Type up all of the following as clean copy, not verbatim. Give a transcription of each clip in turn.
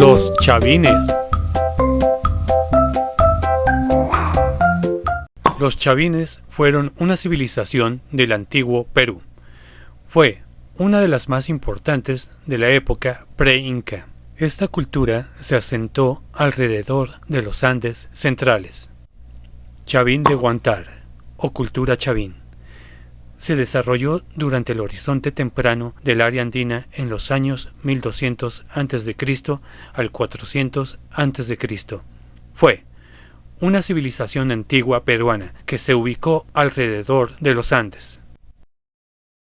Los chavines. Los chavines fueron una civilización del antiguo Perú. Fue una de las más importantes de la época pre-inca. Esta cultura se asentó alrededor de los Andes centrales. Chavín de Huántar, o cultura chavín, se desarrolló durante el horizonte temprano del área andina en los años 1200 a.C. al 400 a.C. Fue una civilización antigua peruana que se ubicó alrededor de los Andes.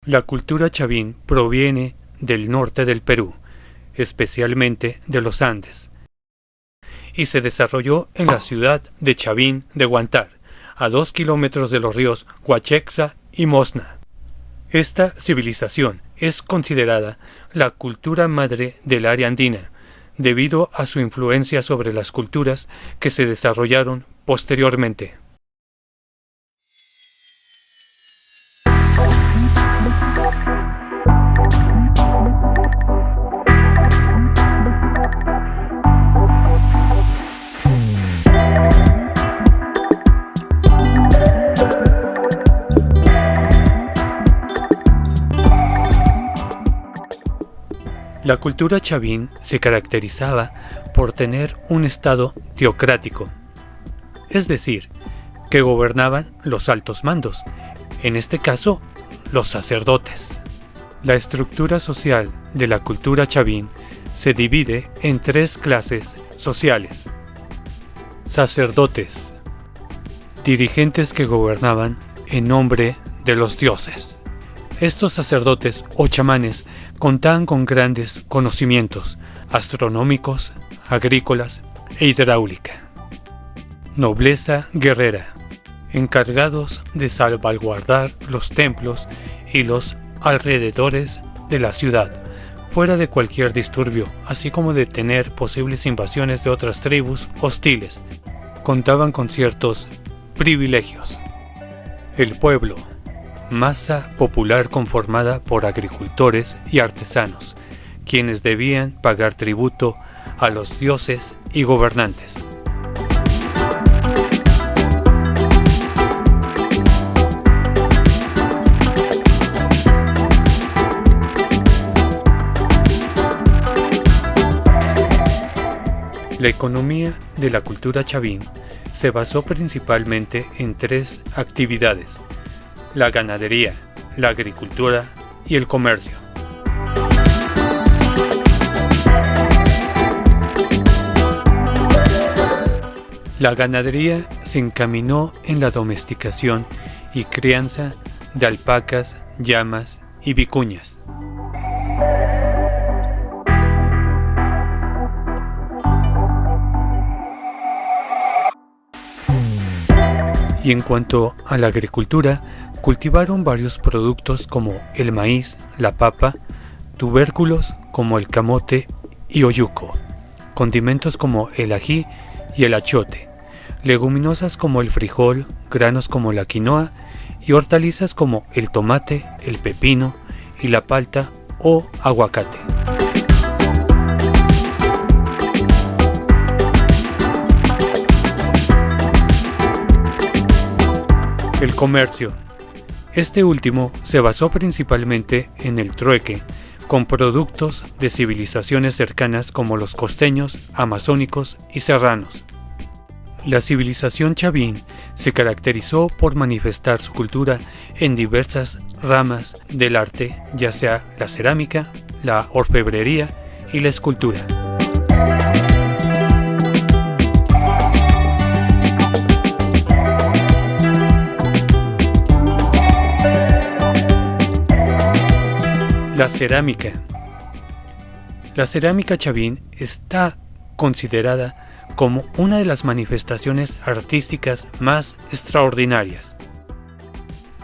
La cultura chavín proviene del norte del Perú, especialmente de los Andes, y se desarrolló en la ciudad de Chavín de Huántar, a 2 kilómetros de los ríos Huachexa y Mosna. Esta civilización es considerada la cultura madre del área andina, debido a su influencia sobre las culturas que se desarrollaron posteriormente. La cultura chavín se caracterizaba por tener un estado teocrático, es decir, que gobernaban los altos mandos, en este caso, los sacerdotes. La estructura social de la cultura chavín se divide en 3 clases sociales. Sacerdotes, dirigentes que gobernaban en nombre de los dioses. Estos sacerdotes o chamanes contaban con grandes conocimientos astronómicos, agrícolas e hidráulica. Nobleza guerrera, encargados de salvaguardar los templos y los alrededores de la ciudad, fuera de cualquier disturbio, así como detener posibles invasiones de otras tribus hostiles. Contaban con ciertos privilegios. El pueblo, masa popular conformada por agricultores y artesanos, quienes debían pagar tributo a los dioses y gobernantes. La economía de la cultura chavín se basó principalmente en 3 actividades: la ganadería, la agricultura y el comercio. La ganadería se encaminó en la domesticación y crianza de alpacas, llamas y vicuñas. Y en cuanto a la agricultura, cultivaron varios productos como el maíz, la papa, tubérculos como el camote y oyuco, condimentos como el ají y el achiote, leguminosas como el frijol, granos como la quinoa y hortalizas como el tomate, el pepino y la palta o aguacate. El comercio. Este último se basó principalmente en el trueque, con productos de civilizaciones cercanas como los costeños, amazónicos y serranos. La civilización chavín se caracterizó por manifestar su cultura en diversas ramas del arte, ya sea la cerámica, la orfebrería y la escultura. La cerámica. La cerámica chavín está considerada como una de las manifestaciones artísticas más extraordinarias.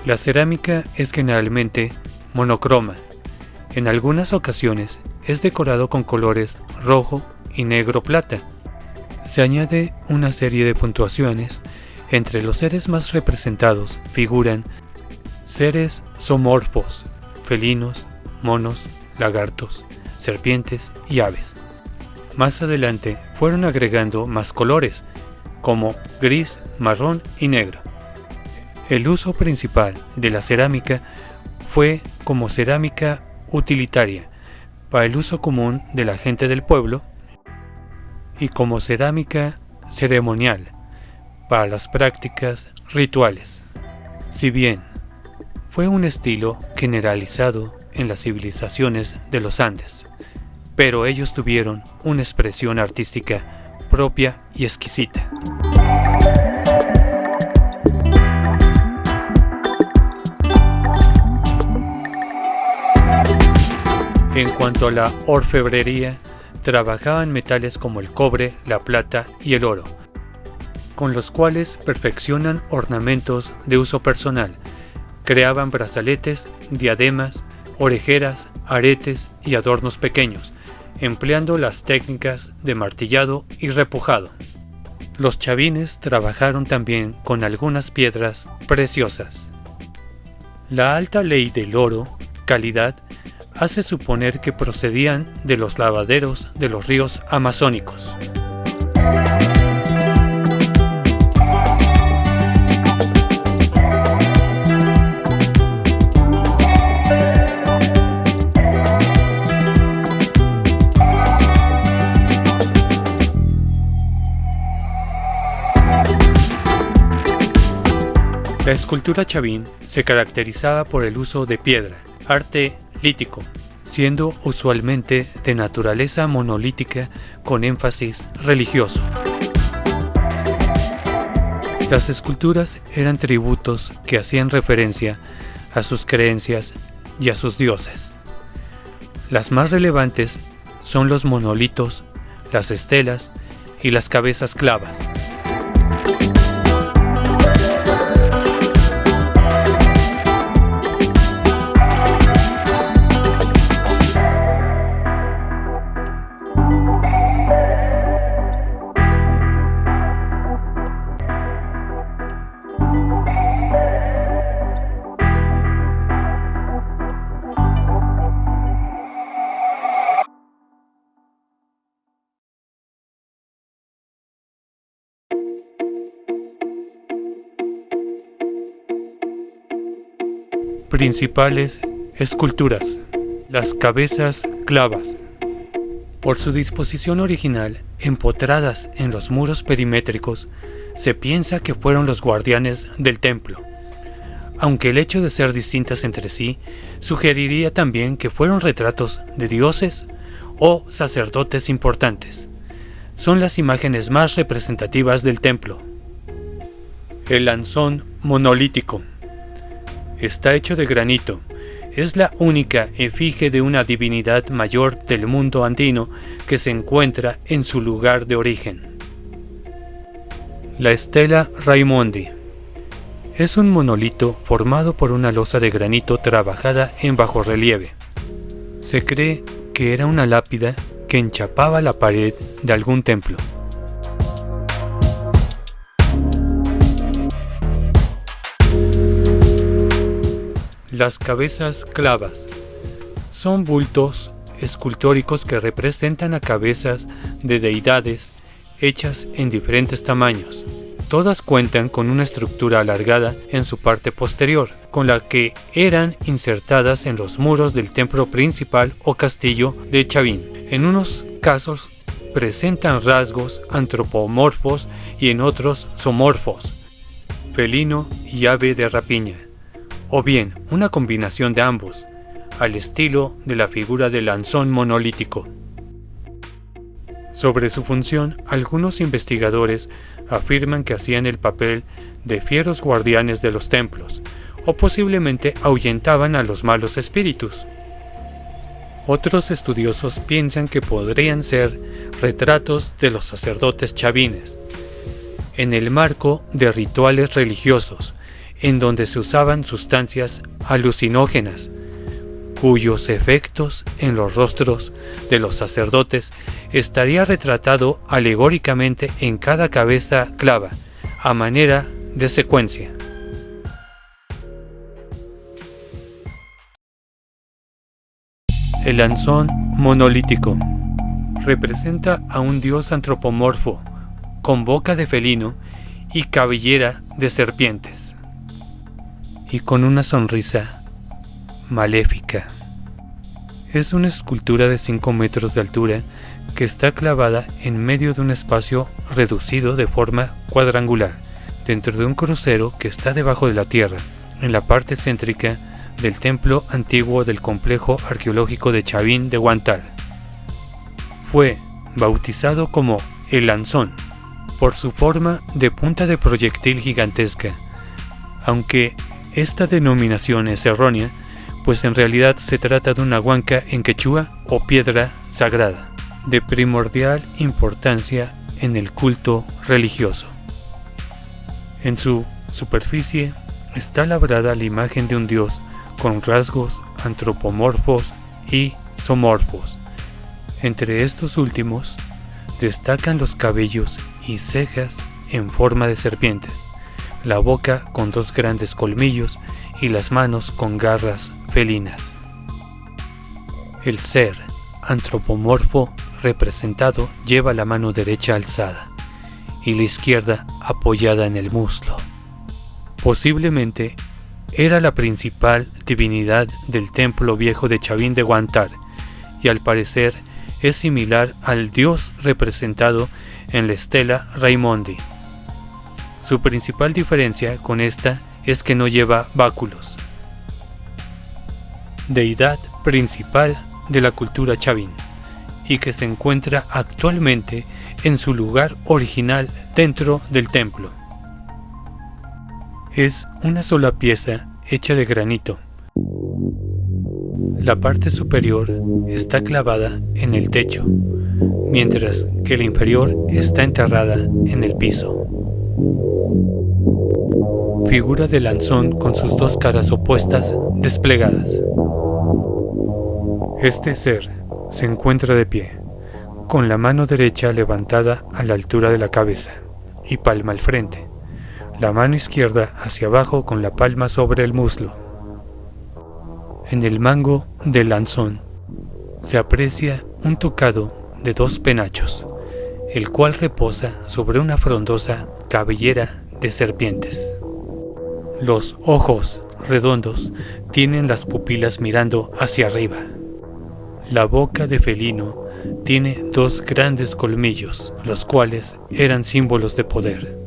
La cerámica es generalmente monocroma. En algunas ocasiones es decorado con colores rojo y negro plata. Se añade una serie de puntuaciones. Entre los seres más representados figuran seres zoomorfos, felinos, monos, lagartos, serpientes y aves. Más adelante fueron agregando más colores, como gris, marrón y negro. El uso principal de la cerámica fue como cerámica utilitaria para el uso común de la gente del pueblo y como cerámica ceremonial para las prácticas rituales. Si bien fue un estilo generalizado en las civilizaciones de los Andes, pero ellos tuvieron una expresión artística propia y exquisita. En cuanto a la orfebrería, trabajaban metales como el cobre, la plata y el oro, con los cuales perfeccionan ornamentos de uso personal. Creaban brazaletes, diademas, orejeras, aretes y adornos pequeños, empleando las técnicas de martillado y repujado. Los chavines trabajaron también con algunas piedras preciosas. La alta ley del oro, calidad, hace suponer que procedían de los lavaderos de los ríos amazónicos. La escultura chavín se caracterizaba por el uso de piedra, arte lítico, siendo usualmente de naturaleza monolítica con énfasis religioso. Las esculturas eran tributos que hacían referencia a sus creencias y a sus dioses. Las más relevantes son los monolitos, las estelas y las cabezas clavas. Principales esculturas. Las cabezas clavas. Por su disposición original, empotradas en los muros perimétricos, se piensa que fueron los guardianes del templo, aunque el hecho de ser distintas entre sí sugeriría también que fueron retratos de dioses o sacerdotes importantes. Son las imágenes más representativas del templo. El lanzón monolítico. Está hecho de granito. Es la única efigie de una divinidad mayor del mundo andino que se encuentra en su lugar de origen. La Stella Raimondi. Es un monolito formado por una losa de granito trabajada en bajorrelieve. Se cree que era una lápida que enchapaba la pared de algún templo. Las cabezas clavas son bultos escultóricos que representan a cabezas de deidades hechas en diferentes tamaños. Todas cuentan con una estructura alargada en su parte posterior, con la que eran insertadas en los muros del templo principal o castillo de Chavín. En unos casos presentan rasgos antropomorfos y en otros zoomorfos, felino y ave de rapiña, o bien una combinación de ambos, al estilo de la figura del lanzón monolítico. Sobre su función, algunos investigadores afirman que hacían el papel de fieros guardianes de los templos, o posiblemente ahuyentaban a los malos espíritus. Otros estudiosos piensan que podrían ser retratos de los sacerdotes chavines, en el marco de rituales religiosos, en donde se usaban sustancias alucinógenas, cuyos efectos en los rostros de los sacerdotes estaría retratado alegóricamente en cada cabeza clava, a manera de secuencia. El lanzón monolítico. representa a un dios antropomorfo, con boca de felino y cabellera de serpientes, y con una sonrisa maléfica. Es una escultura de 5 metros de altura que está clavada en medio de un espacio reducido de forma cuadrangular, dentro de un crucero que está debajo de la tierra, en la parte céntrica del templo antiguo del complejo arqueológico de Chavín de Huántar. Fue bautizado como el Lanzón por su forma de punta de proyectil gigantesca, aunque esta denominación es errónea, pues en realidad se trata de una huanca en quechua o piedra sagrada, de primordial importancia en el culto religioso. En su superficie está labrada la imagen de un dios con rasgos antropomorfos y zoomorfos. Entre estos últimos destacan los cabellos y cejas en forma de serpientes, la boca con 2 grandes colmillos y las manos con garras felinas. El ser antropomorfo representado lleva la mano derecha alzada y la izquierda apoyada en el muslo. Posiblemente era la principal divinidad del templo viejo de Chavín de Huántar y al parecer es similar al dios representado en la estela Raimondi. Su principal diferencia con esta es que no lleva báculos. Deidad principal de la cultura chavín y que se encuentra actualmente en su lugar original dentro del templo. Es una sola pieza hecha de granito. La parte superior está clavada en el techo, mientras que la inferior está enterrada en el piso. Figura de Lanzón con sus 2 caras opuestas desplegadas. Este ser se encuentra de pie, con la mano derecha levantada a la altura de la cabeza y palma al frente, la mano izquierda hacia abajo con la palma sobre el muslo. En el mango del Lanzón se aprecia un tocado de 2 penachos, el cual reposa sobre una frondosa cabellera de serpientes. Los ojos redondos tienen las pupilas mirando hacia arriba. La boca de felino tiene 2 grandes colmillos, los cuales eran símbolos de poder.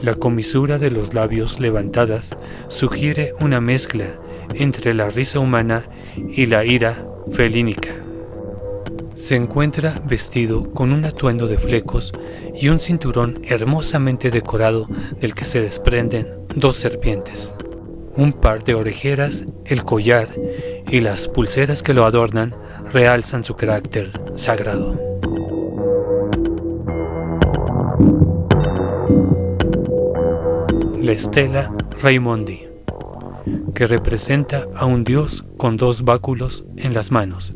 La comisura de los labios levantadas sugiere una mezcla entre la risa humana y la ira felínica. Se encuentra vestido con un atuendo de flecos y un cinturón hermosamente decorado del que se desprenden 2 serpientes, un par de orejeras, el collar y las pulseras que lo adornan realzan su carácter sagrado. La estela Raimondi, que representa a un dios con 2 báculos en las manos.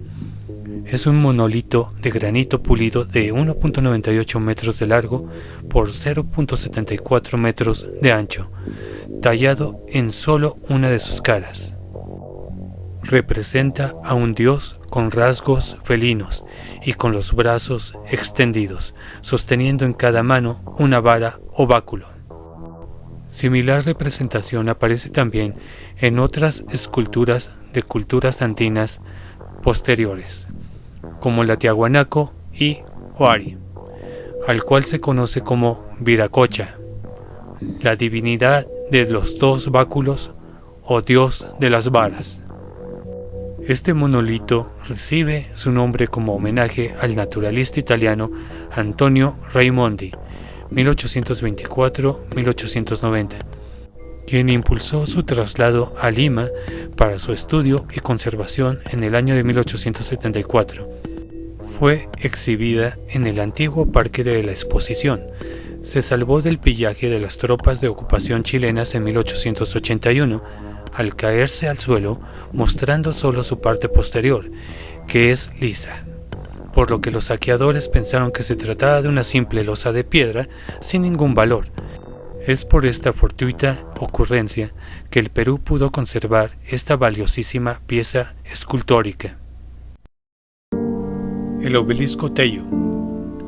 Es un monolito de granito pulido de 1.98 metros de largo por 0.74 metros de ancho, tallado en solo una de sus caras. Representa a un dios con rasgos felinos y con los brazos extendidos, sosteniendo en cada mano una vara o báculo. Similar representación aparece también en otras esculturas de culturas andinas posteriores, como la Tiahuanaco y Huari, al cual se conoce como Viracocha, la divinidad de los 2 báculos o dios de las varas. Este monolito recibe su nombre como homenaje al naturalista italiano Antonio Raimondi, 1824-1890, quien impulsó su traslado a Lima para su estudio y conservación en el año de 1874. Fue exhibida en el antiguo Parque de la Exposición. Se salvó del pillaje de las tropas de ocupación chilenas en 1881, al caerse al suelo, mostrando solo su parte posterior, que es lisa, por lo que los saqueadores pensaron que se trataba de una simple losa de piedra sin ningún valor. Es por esta fortuita ocurrencia que el Perú pudo conservar esta valiosísima pieza escultórica. El obelisco Tello,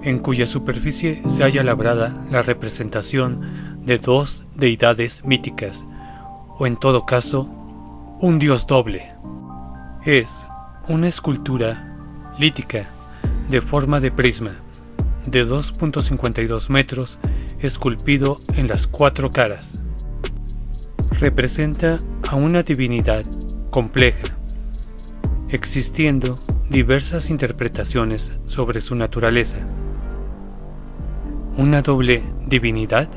en cuya superficie se halla labrada la representación de dos deidades míticas, o en todo caso, un dios doble. Es una escultura lítica de forma de prisma, de 2.52 metros, esculpido en las cuatro caras. Representa a una divinidad compleja, existiendo diversas interpretaciones sobre su naturaleza. ¿Una doble divinidad?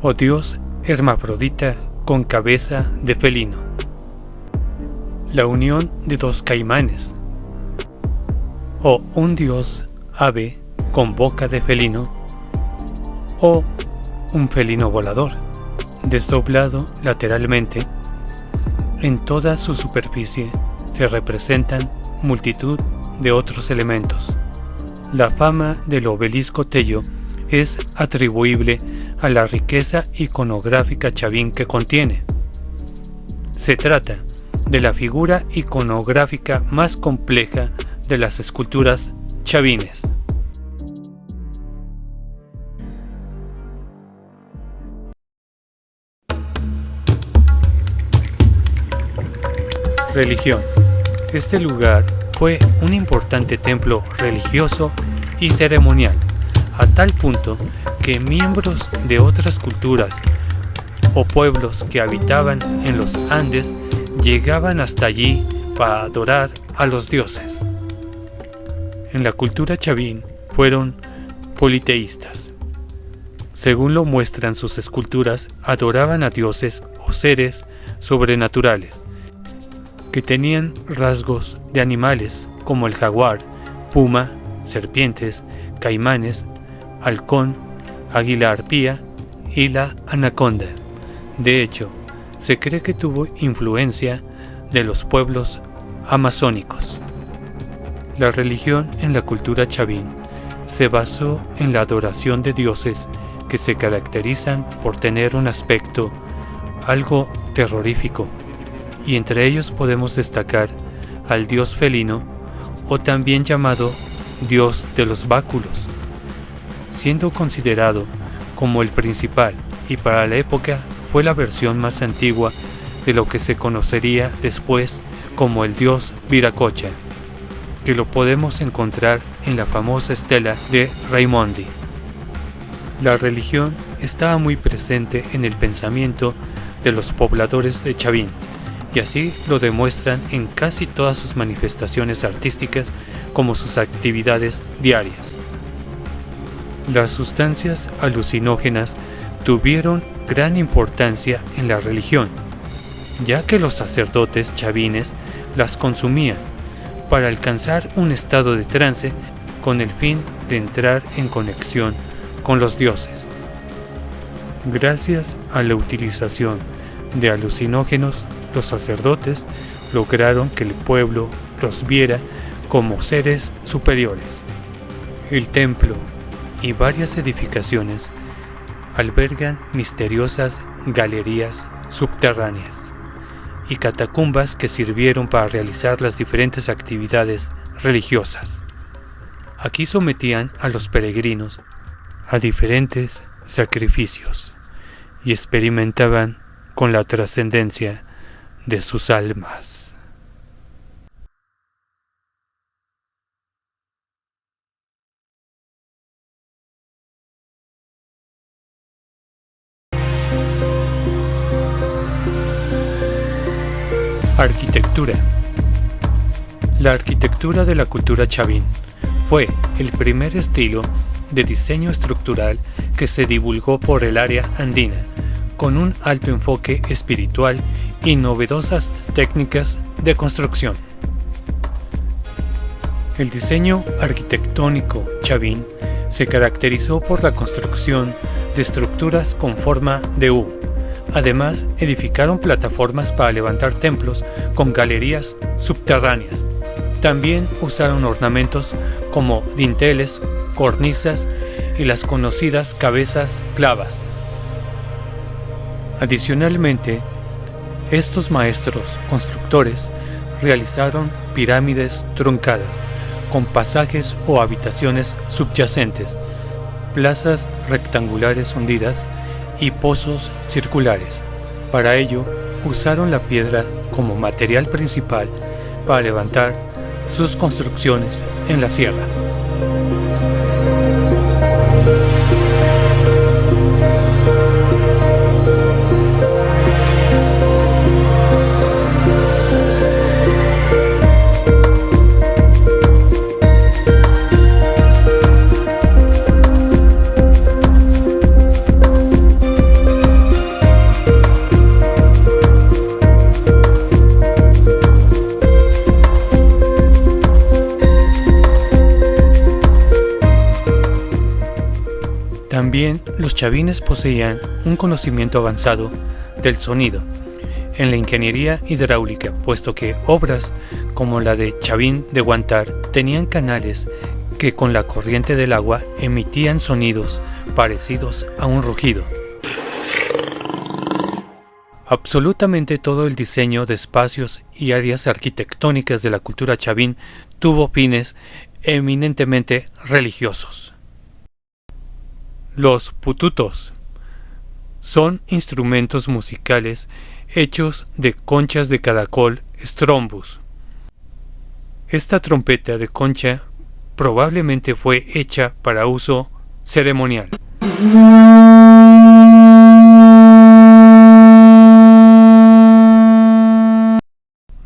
¿O dios hermafrodita con cabeza de felino? ¿La unión de dos caimanes? ¿O un dios ave con boca de felino? ¿O un felino volador, desdoblado lateralmente? En toda su superficie se representan multitud de otros elementos. La fama del obelisco Tello es atribuible a la riqueza iconográfica chavín que contiene. Se trata de la figura iconográfica más compleja de las esculturas chavines. Religión. Este lugar fue un importante templo religioso y ceremonial, a tal punto que miembros de otras culturas o pueblos que habitaban en los Andes llegaban hasta allí para adorar a los dioses. En la cultura chavín fueron politeístas. Según lo muestran sus esculturas, adoraban a dioses o seres sobrenaturales que tenían rasgos de animales como el jaguar, puma, serpientes, caimanes, halcón, águila arpía y la anaconda. De hecho, se cree que tuvo influencia de los pueblos amazónicos. La religión en la cultura chavín se basó en la adoración de dioses que se caracterizan por tener un aspecto algo terrorífico, y entre ellos podemos destacar al dios felino, o también llamado dios de los báculos, siendo considerado como el principal, y para la época fue la versión más antigua de lo que se conocería después como el dios Viracocha, que lo podemos encontrar en la famosa estela de Raimondi. La religión estaba muy presente en el pensamiento de los pobladores de Chavín, y así lo demuestran en casi todas sus manifestaciones artísticas como sus actividades diarias. Las sustancias alucinógenas tuvieron gran importancia en la religión, ya que los sacerdotes chavines las consumían para alcanzar un estado de trance con el fin de entrar en conexión con los dioses. Gracias a la utilización de alucinógenos, los sacerdotes lograron que el pueblo los viera como seres superiores. El templo y varias edificaciones albergan misteriosas galerías subterráneas y catacumbas que sirvieron para realizar las diferentes actividades religiosas. Aquí sometían a los peregrinos a diferentes sacrificios y experimentaban con la trascendencia de sus almas. Arquitectura. La arquitectura de la cultura chavín fue el primer estilo de diseño estructural que se divulgó por el área andina, con un alto enfoque espiritual y novedosas técnicas de construcción. El diseño arquitectónico chavín se caracterizó por la construcción de estructuras con forma de U. Además, edificaron plataformas para levantar templos con galerías subterráneas. También usaron ornamentos como dinteles, cornisas y las conocidas cabezas clavas. Adicionalmente, estos maestros constructores realizaron pirámides truncadas con pasajes o habitaciones subyacentes, plazas rectangulares hundidas y pozos circulares. Para ello, usaron la piedra como material principal para levantar sus construcciones en la sierra. También los chavines poseían un conocimiento avanzado del sonido en la ingeniería hidráulica, puesto que obras como la de Chavín de Huántar tenían canales que con la corriente del agua emitían sonidos parecidos a un rugido. Absolutamente todo el diseño de espacios y áreas arquitectónicas de la cultura chavín tuvo fines eminentemente religiosos. Los pututos son instrumentos musicales hechos de conchas de caracol strombus. Esta trompeta de concha probablemente fue hecha para uso ceremonial.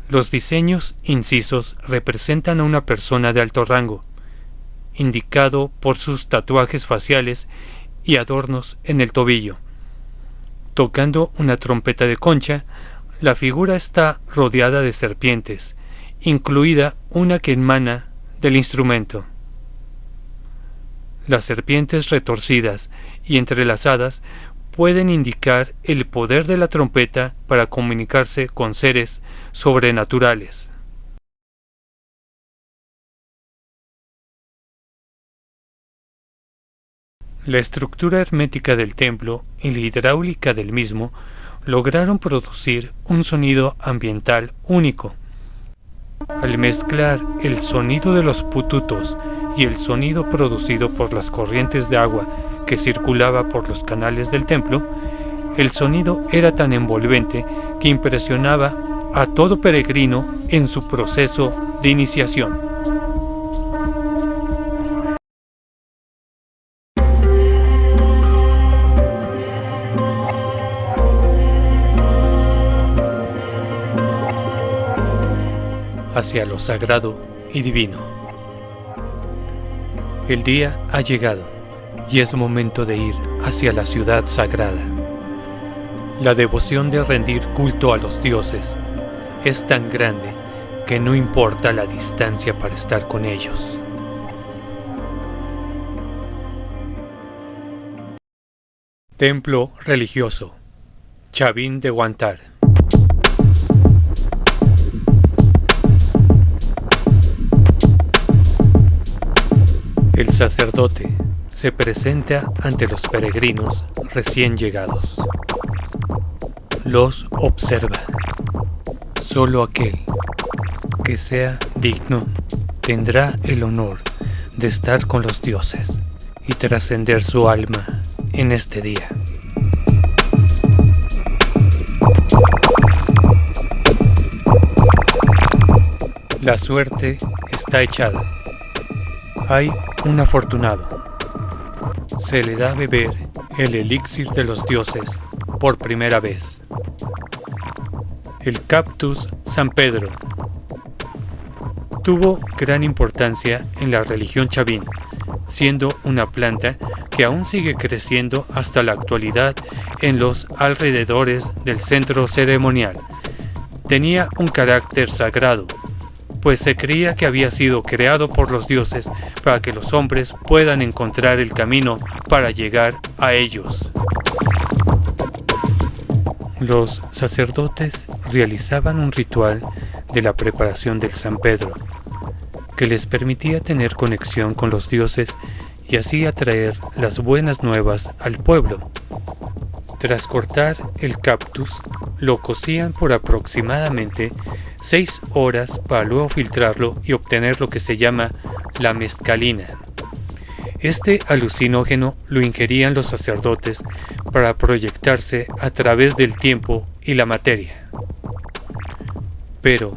Los diseños incisos representan a una persona de alto rango, indicado por sus tatuajes faciales y adornos en el tobillo. Tocando una trompeta de concha, la figura está rodeada de serpientes, incluida una que emana del instrumento. Las serpientes retorcidas y entrelazadas pueden indicar el poder de la trompeta para comunicarse con seres sobrenaturales. La estructura hermética del templo y la hidráulica del mismo lograron producir un sonido ambiental único. Al mezclar el sonido de los pututos y el sonido producido por las corrientes de agua que circulaba por los canales del templo, el sonido era tan envolvente que impresionaba a todo peregrino en su proceso de iniciación. Hacia lo sagrado y divino. El día ha llegado y es momento de ir hacia la ciudad sagrada. La devoción de rendir culto a los dioses es tan grande que no importa la distancia para estar con ellos. Templo religioso Chavín de Huántar. El sacerdote se presenta ante los peregrinos recién llegados. Los observa. Solo aquel que sea digno tendrá el honor de estar con los dioses y trascender su alma en este día. La suerte está echada. Hay un afortunado. Se le da a beber el elixir de los dioses por primera vez. El cactus San Pedro tuvo gran importancia en la religión chavín, siendo una planta que aún sigue creciendo hasta la actualidad en los alrededores del centro ceremonial. Tenía un carácter sagrado, pues se creía que había sido creado por los dioses para que los hombres puedan encontrar el camino para llegar a ellos. Los sacerdotes realizaban un ritual de la preparación del San Pedro, que les permitía tener conexión con los dioses y así atraer las buenas nuevas al pueblo. Tras cortar el cactus, lo cocían por aproximadamente 6 horas para luego filtrarlo y obtener lo que se llama la mescalina. Este alucinógeno lo ingerían los sacerdotes para proyectarse a través del tiempo y la materia. Pero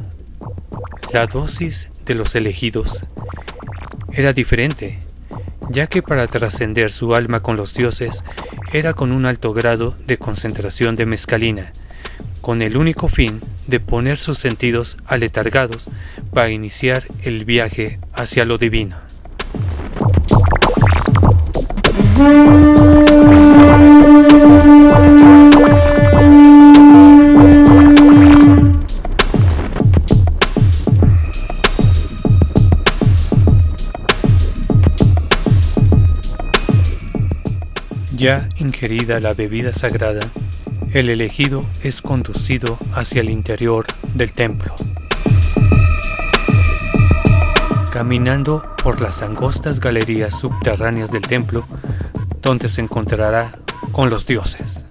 la dosis de los elegidos era diferente, ya que para trascender su alma con los dioses era con un alto grado de concentración de mescalina, con el único fin de poner sus sentidos aletargados para iniciar el viaje hacia lo divino. Ya ingerida la bebida sagrada, el elegido es conducido hacia el interior del templo, caminando por las angostas galerías subterráneas del templo, donde se encontrará con los dioses.